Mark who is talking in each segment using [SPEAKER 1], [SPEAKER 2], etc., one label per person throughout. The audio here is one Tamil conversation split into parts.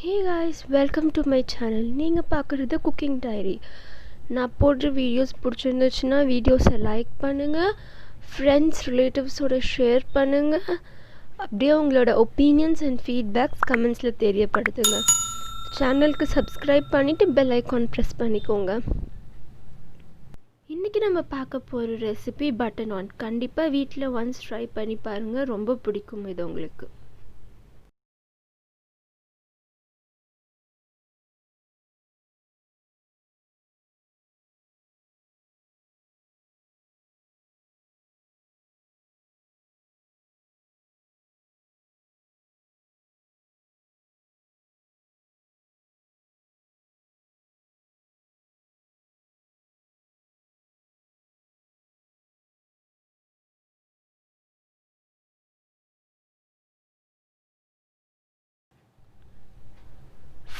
[SPEAKER 1] Hey guys, welcome to my channel. நீங்கள் பார்க்குறது குக்கிங் டைரி. நான் போடுற வீடியோஸ் பிடிச்சிருந்துச்சுன்னா வீடியோஸை லைக் பண்ணுங்கள், ஃப்ரெண்ட்ஸ் ரிலேட்டிவ்ஸோட ஷேர் பண்ணுங்கள், அப்படியே உங்களோட ஒப்பீனியன்ஸ் அண்ட் ஃபீட்பேக்ஸ் கமெண்ட்ஸில் தெரியப்படுத்துங்க. சேனலுக்கு சப்ஸ்கிரைப் பண்ணிவிட்டு பெல் ஐக்கான் ப்ரெஸ் பண்ணிக்கோங்க. இன்றைக்கி நம்ம பார்க்க போகிற ரெசிபி பட்டர் நான். கண்டிப்பாக வீட்டில் ஒன்ஸ் ட்ரை பண்ணி பாருங்கள், ரொம்ப பிடிக்கும் இது உங்களுக்கு.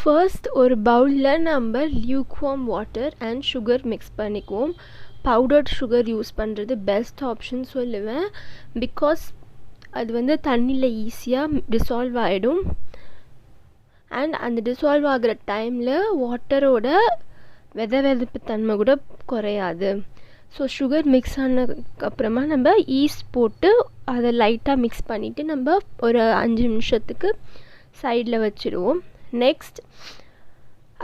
[SPEAKER 1] ஃபர்ஸ்ட் ஒரு பவுலில் நம்ம லியூக்வார்ம் வாட்டர் அண்ட் சுகர் மிக்ஸ் பண்ணிக்குவோம். பவுடர்ட் சுகர் யூஸ் பண்ணுறது பெஸ்ட் ஆப்ஷன் சொல்லுவேன். பிகாஸ் அது தண்ணியில் ஈஸியாக டிசால்வ் ஆகிடும். அண்ட் அந்த டிசால்வ் ஆகிற டைமில் வாட்டரோட வெதப்பு தன்மை கூட குறையாது. ஸோ சுகர் மிக்ஸ் ஆனதுக்கப்புறமா நம்ம ஈஸ்ட் போட்டு அதை லைட்டாக மிக்ஸ் பண்ணிவிட்டு நம்ம ஒரு 5 நிமிஷத்துக்கு சைடில் வச்சுடுவோம். நெக்ஸ்ட்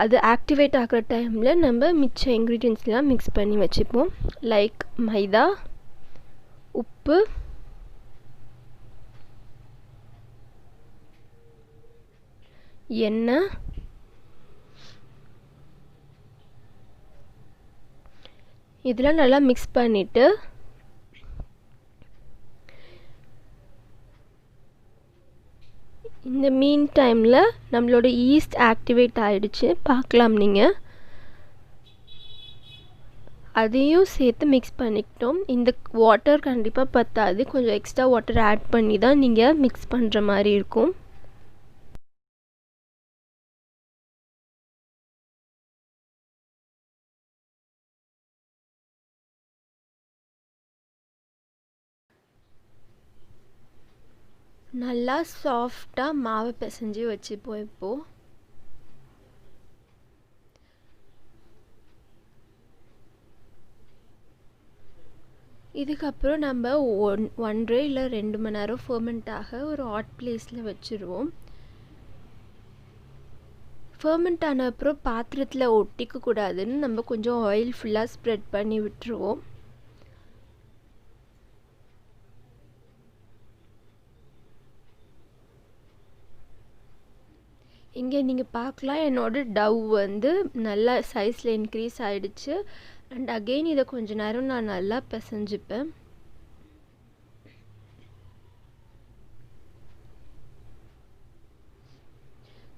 [SPEAKER 1] அது ஆக்டிவேட் ஆகிற டைமில் நம்ம மிச்ச இன்க்ரீடியன்ஸ்லாம் மிக்ஸ் பண்ணி வச்சுப்போம். லைக் மைதா, உப்பு, எண்ணெய், இதெல்லாம் நல்லா மிக்ஸ் பண்ணிவிட்டு இந்த மீன் டைமில் நம்மளோட ஈஸ்ட் ஆக்டிவேட் ஆகிடுச்சு, பார்க்கலாம் நீங்கள். அதையும் சேர்த்து மிக்ஸ் பண்ணிக்கிட்டோம். இந்த வாட்டர் கண்டிப்பாக பத்தாது, கொஞ்சம் எக்ஸ்ட்ரா வாட்டர் ஆட் பண்ணி தான் நீங்கள் மிக்ஸ் பண்ணுற மாதிரி இருக்கும். நல்லா சாஃப்டாக மாவை பிசைஞ்சு வச்சுப்போம். இப்போது இதுக்கப்புறம் நம்ம 1.5 இல்லை 2 மணி நேரம் ஃபர்மெண்ட் ஆக ஒரு ஹாட் பிளேஸில் வச்சுருவோம். ஃபர்மெண்ட் ஆன அப்புறம் பாத்திரத்தில் ஒட்டிக்கக்கூடாதுன்னு நம்ம கொஞ்சம் ஆயில் ஃபுல்லாக ஸ்ப்ரெட் பண்ணி விட்டுருவோம். இங்கே நீங்கள் பார்க்கலாம், என்னோடய டவ் நல்லா சைஸில் இன்க்ரீஸ் ஆகிடுச்சு. அண்ட் அகெயின் இதை கொஞ்சம் நேரம் நான் நல்லா பிசைஞ்சுப்பேன்.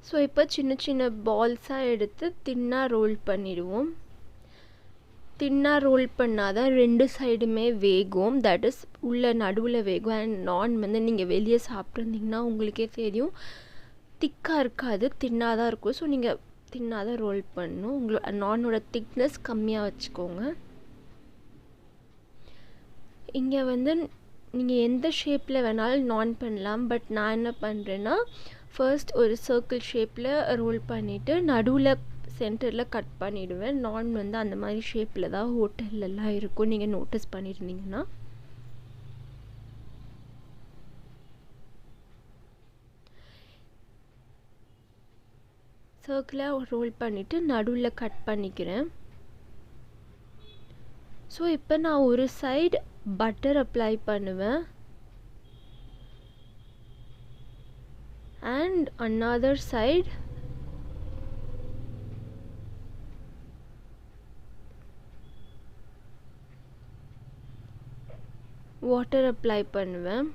[SPEAKER 1] ஸோ இப்போ சின்ன சின்ன பால்ஸாக எடுத்து தின்னாக ரோல் பண்ணிடுவோம். தின்னாக ரோல் பண்ணால் தான் 2 சைடுமே வேகும், தட் இஸ் உள்ள நடுவில் வேகும். அண்ட் நான் நீங்கள் வெளியே சாப்பிட்ருந்தீங்கன்னா உங்களுக்கே தெரியும், திக்காக இருக்காது, தின்னாக தான் இருக்கும். ஸோ நீங்கள் தின்னாக தான் ரோல் பண்ணணும். உங்களோட நானோட திக்னஸ் கம்மியாக வச்சுக்கோங்க. இங்கே நீங்கள் எந்த ஷேப்பில் வேணாலும் நான் பண்ணலாம். பட் நான் என்ன பண்ணுறேன்னா, ஃபர்ஸ்ட் ஒரு சர்க்கிள் ஷேப்பில் ரோல் பண்ணிவிட்டு நடுவில் சென்டரில் கட் பண்ணிவிடுவேன். நான் அந்த மாதிரி ஷேப்பில் தான் ஹோட்டல்லலாம் இருக்கும், நீங்கள் நோட்டீஸ் பண்ணியிருந்தீங்கன்னா. சர்க்கிளாக ரோல் பண்ணிவிட்டு நடுவில் கட் பண்ணிக்கிறேன். ஸோ இப்போ நான் ஒரு சைடு பட்டர் அப்ளை பண்ணுவேன் and another side water apply பண்ணுவேன்.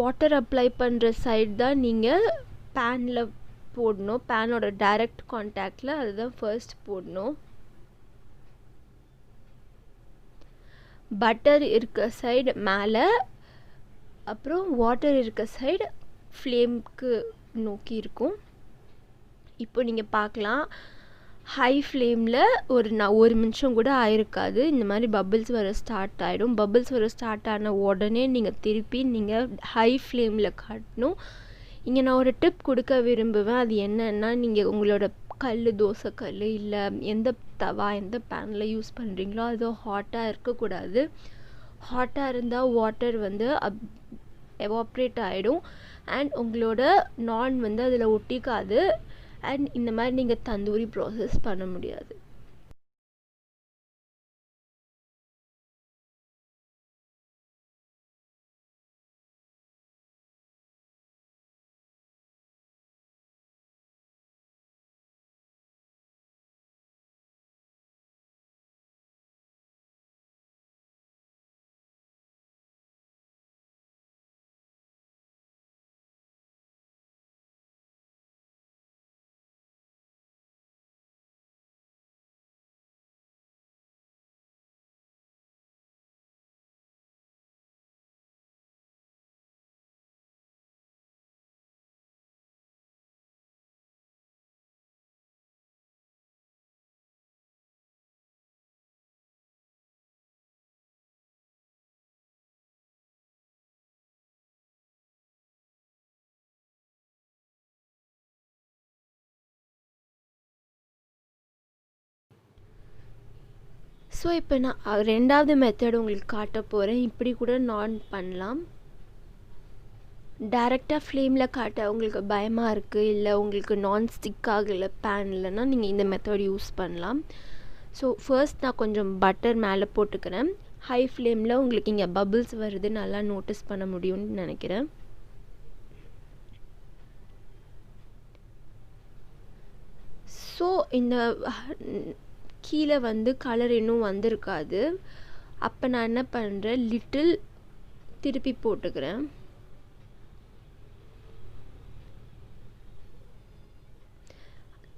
[SPEAKER 1] வாட்டர் அப்ளை பண்ணுற சைடு தான் நீங்கள் பேனில் போடணும். பேனோட டைரக்ட் கான்டாக்டில் அதுதான் ஃபர்ஸ்ட் போடணும். பட்டர் இருக்க சைடு மேலே, அப்புறம் வாட்டர் இருக்க சைடு ஃப்ளேம்க்கு நோக்கி இருக்கும். இப்போ நீங்கள் பார்க்கலாம், ஹை ஃப்ளேமில் ஒரு 1 நிமிஷம் கூட ஆயிருக்காது, இந்த மாதிரி பபிள்ஸ் வர ஸ்டார்ட் ஆகிடும். பபிள்ஸ் வர ஸ்டார்ட் ஆன உடனே நீங்கள் திருப்பி ஹை ஃப்ளேமில் காட்டணும். இங்கே நான் ஒரு டிப் கொடுக்க விரும்புவேன். அது என்னன்னா, நீங்கள் உங்களோட தோசை கல் இல்லை எந்த தவா எந்த பேனில் யூஸ் பண்ணுறீங்களோ அது ஹாட்டாக இருக்கக்கூடாது. ஹாட்டாக இருந்தால் வாட்டர் வந்து எவாப்ரேட் ஆகிடும் அண்ட் உங்களோட நான் வந்து அதில் ஒட்டிக்காது அண்ட் இந்த மாதிரி நீங்கள் தந்தூரி ப்ராசஸ் பண்ண முடியாது. ஸோ இப்போ நான் ரெண்டாவது மெத்தட் உங்களுக்கு காட்ட போகிறேன். இப்படி கூட நான் பண்ணலாம். டைரெக்டாக ஃப்ளேமில் காட்ட உங்களுக்கு பயமாக இருக்குது, இல்லை உங்களுக்கு நான் ஸ்டிக் ஆகலை பேன் இல்லைன்னா நீங்கள் இந்த மெத்தட் யூஸ் பண்ணலாம். ஸோ ஃபர்ஸ்ட் நான் கொஞ்சம் பட்டர் மேலே போட்டுக்கிறேன். ஹை ஃப்ளேமில் உங்களுக்கு இங்கே பபிள்ஸ் வருது நல்லா நோட்டீஸ் பண்ண முடியும்னு நினைக்கிறேன். ஸோ இந்த கீழே வந்து கலர் இன்னும் வந்திருக்காது. அப்போ நான் என்ன பண்ணுறேன், லிட்டில் திருப்பி போட்டுக்கிறேன்.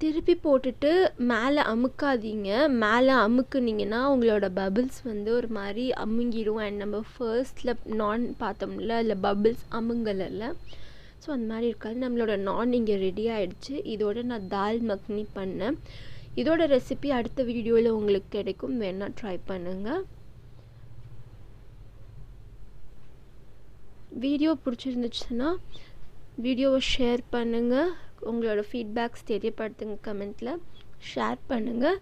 [SPEAKER 1] திருப்பி போட்டுட்டு மேலே அமுக்காதீங்க. மேலே அமுக்குனிங்கன்னா உங்களோட பபிள்ஸ் வந்து ஒரு மாதிரி அமுங்கிடும். அண்ட் நம்ம ஃபர்ஸ்டில் நான் பார்த்தோம்ல அதில் பபிள்ஸ் அமுங்கலைல்ல, ஸோ அந்த மாதிரி இருக்காது. நம்மளோட நான் இங்கே ரெடி ஆகிடுச்சு. இதோட நான் தால் மக்னி பண்ணேன். இதோட ரெசிபி அடுத்த வீடியோவில் உங்களுக்கு கிடைக்கும், வேணால் ட்ரை பண்ணுங்கள். வீடியோ பிடிச்சிருந்துச்சுன்னா வீடியோவை ஷேர் பண்ணுங்கள், உங்களோட ஃபீட்பேக்ஸ் தெரியப்படுத்துங்க கமெண்ட்டில், ஷேர் பண்ணுங்கள்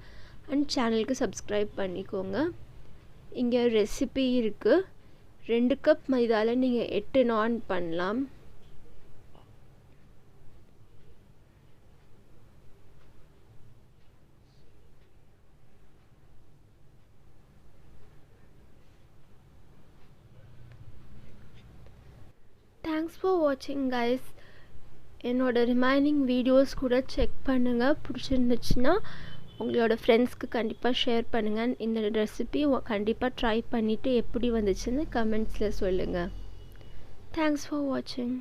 [SPEAKER 1] அண்ட் சேனலுக்கு சப்ஸ்கிரைப் பண்ணிக்கோங்க. இங்கே ரெசிபி இருக்குது. 2 கப் மைதாவில் நீங்கள் 8 நான் பண்ணலாம். தேங்க்ஸ் ஃபார் வாட்சிங் கைஸ். என்னோட ரிமைனிங் வீடியோஸ் கூட செக் பண்ணுங்கள். பிடிச்சிருந்துச்சுன்னா உங்களோட ஃப்ரெண்ட்ஸ்க்கு கண்டிப்பாக ஷேர் பண்ணுங்கள். இந்த ரெசிபி கண்டிப்பாக ட்ரை பண்ணிவிட்டு எப்படி வந்துச்சுன்னு கமெண்ட்ஸில் சொல்லுங்கள். தேங்க்ஸ் ஃபார் வாட்சிங்.